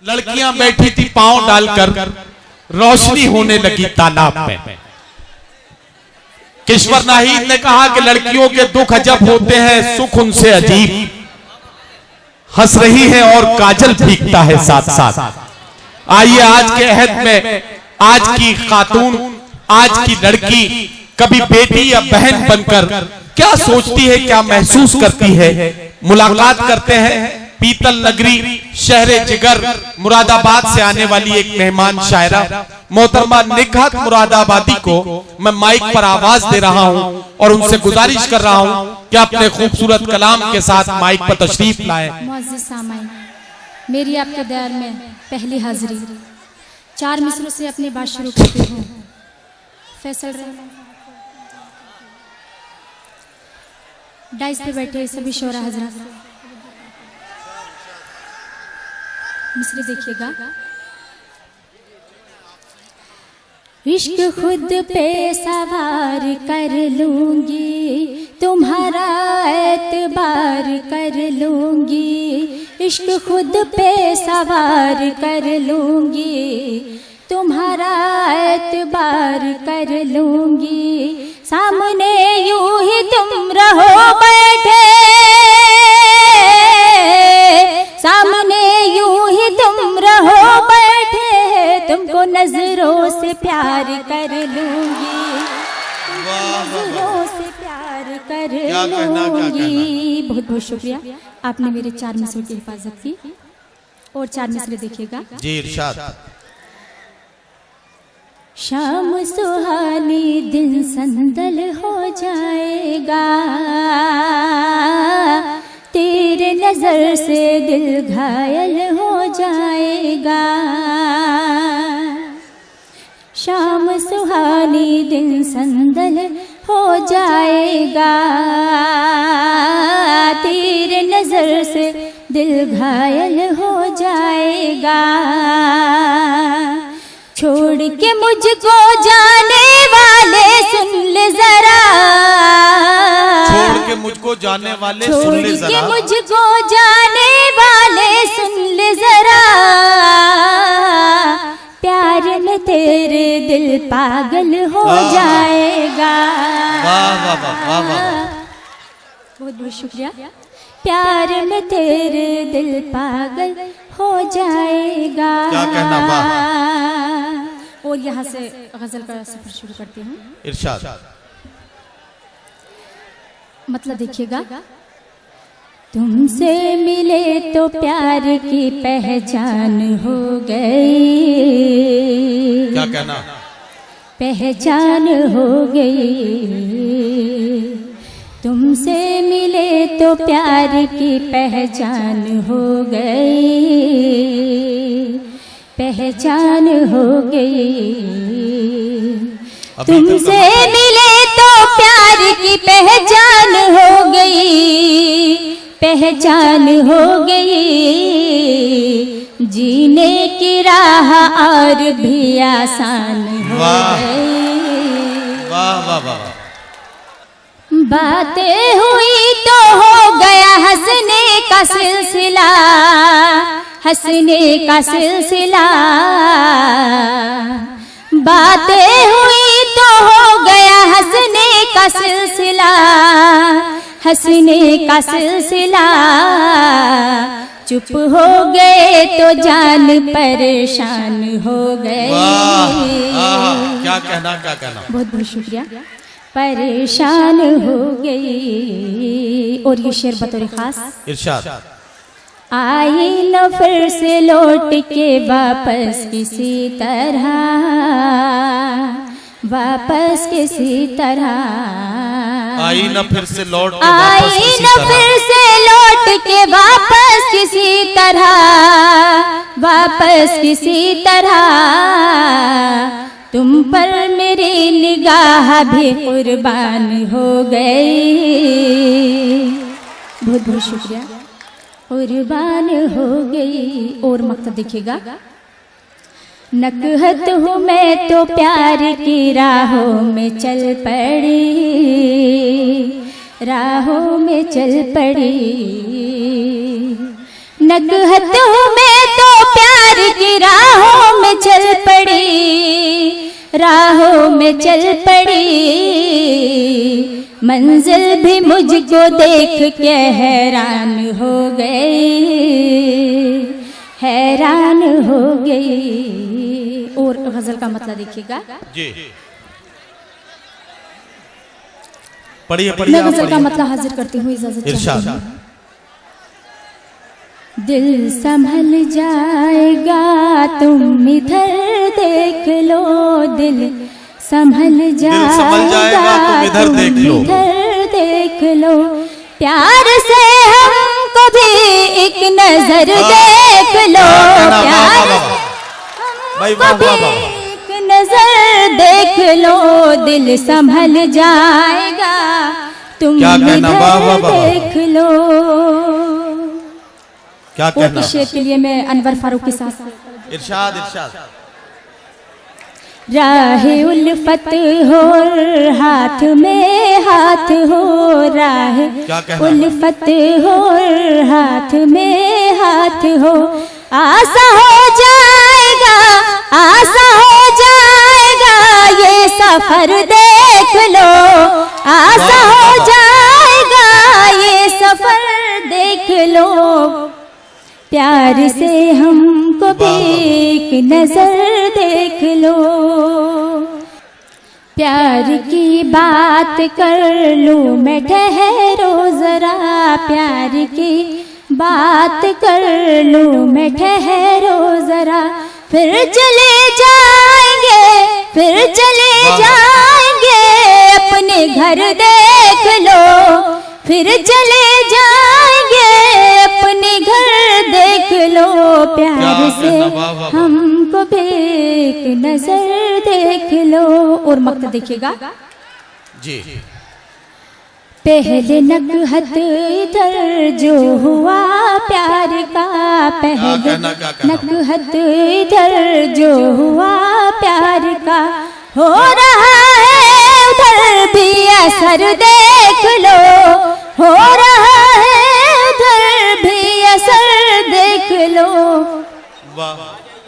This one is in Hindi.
लड़कियां बैठी थी पांव डालकर, रोशनी होने लगी तालाब में। किश्वर नाहीद ने कहा कि लड़कियों के दुख अजब होते हैं, सुख उनसे अजीब। हंस रही है और काजल भीगता है साथ साथ। आइए आज के अहद में आज की खातून, आज की लड़की कभी बेटी या बहन बनकर क्या सोचती है, क्या महसूस करती है, मुलाकात करते हैं। पीतल नगरी शहरे जिगर मुरादाबाद से आने वाली एक मेहमान शायरा मोहतरमा निकहत मुरादाबादी को मैं माइक पर आवाज दे रहा हूं और उनसे गुजारिश कर रहा हूं कि अपने खूबसूरत कलाम के साथ माइक पर तशरीफ लाएं। मुअज़्ज़िज़ सामाईन, मेरी आपके दर में पहली हाजिरी। 4 मिसरों से अपनी बात शुरू करती हूँ। फैसल डाइस पे बैठे सभी शोरा हजरात, मिसरे देखिएगा। इश्क खुद पे सवार कर लूंगी, तुम्हारा एतबार कर लूंगी। इश्क खुद पे सवार कर लूंगी, तुम्हारा एतबार कर लूंगी। सामने यूं ही तुम रहो बैठे, सामने यूं ही तुम रहो बैठे, तुमको नजरों से प्यार कर लूंगी, नजरों से प्यार कर लूंगी। बहुत बहुत शुक्रिया, आपने मेरे 4 मिसरों की हिफाजत की। और 4 मिसरे देखिएगा जी। इरशाद। शाम सुहानी दिन संदल हो जाएगा, तेरे नजर से दिल घायल हो जाएगा। शाम सुहानी दिन संदल हो जाएगा, तेरे नजर से दिल घायल हो जाएगा। छोड़ के मुझको जाने वाले सुन ले जरा, छोड़ के मुझको जाने वाले सुन ले जरा, छोड़ के मुझको जाने वाले सुन ले जरा। प्यार में तेरे दिल पागल हो जाएगा। वाह वाह वाह वाह वाह। बहुत बहुत शुक्रिया। प्यार में तेरे दिल पागल हो जाएगा। क्या कहना, वाह। और यहाँ से गजल का सफर शुरू करती हूँ। इरशाद। मतलब देखिएगा। तुमसे मिले तो प्यार की पहचान हो गई। क्या कहना? पहचान हो गई। तुमसे मिले तो प्यार की पहचान हो गई, पहचान हो गई। तुमसे मिले तो प्यार की पहचान हो गई, पहचान हो गई। जीने की राह और भी आसान हो गई। वाह वाह वाह। बातें हुई तो हो गया हंसने का सिलसिला, हंसने का सिलसिला। बातें हुई तो हो गया हंसने का सिलसिला, हंसने का सिलसिला। चुप हो गए तो जान परेशान हो गई। क्या कहना, क्या कहना। बहुत बहुत शुक्रिया। परेशान हो गई। और ये शेर बतौर खास इरशाद। आई न फिर से लौट के वापस किसी तरह, वापस किसी तरह। आई न फिर से लौट के आई न फिर से लौट के वापस किसी तरह, वापस किसी तरह। तुम पर मेरी निगाह भी कुर्बान हो गई। बहुत बहुत शुक्रिया। कुर्बान हो गई। और मकसद देखिएगा। नकहत हूँ मैं तो प्यार की राहों में चल पड़ी, राहों में चल पड़ी। नकहत हूँ मैं तो प्यार प्यार की राहों में चल पड़ी, राहों में चल पड़ी, मंजिल भी मुझको देख के हैरान हो गई, हैरान हो गई। और गजल का मतलब देखिएगा जी, पढ़िए पढ़िए। मैं गजल का मतलब हाजिर करती हूँ, इजाजत चाहती हूँ। दिल संभल जाएगा तुम इधर देख लो, दिल संभल जाएगा तुम इधर देख लो, इधर देख लो, प्यार से हमको भी एक नजर देख लो, प्यार हमको भी एक नजर देख लो, दिल संभल जाएगा तुम इधर देख लो। क्या कहना? इस शेर के लिए मैं अनवर फारूक के साथ इरशाद इरशाद। राह उल्फत हो हाथ में हाथ हो, राह उल्फत हो हाथ में हाथ हो, आसा हो जाएगा, आसा हो जाएगा ये सफर देख लो, आसा हो जाएगा ये सफर देख लो, प्यार से हमको भी एक नजर देख लो, प्यार की बात कर लूं मैं ठहरो जरा, प्यार की बात कर लूं मैं ठहरो जरा, फिर चले जाएंगे, फिर चले जाएंगे अपने घर देख लो, फिर चले जाएंगे अपने घर देख लो, प्यार से हमको भी एक नजर देख लो। और मकसद देखिएगा जी। पहले नकहत इधर जो हुआ प्यार का, पहले नकहत इधर जो हुआ प्यार का, हो रहा है उधर भी असर देख लो, हो रहा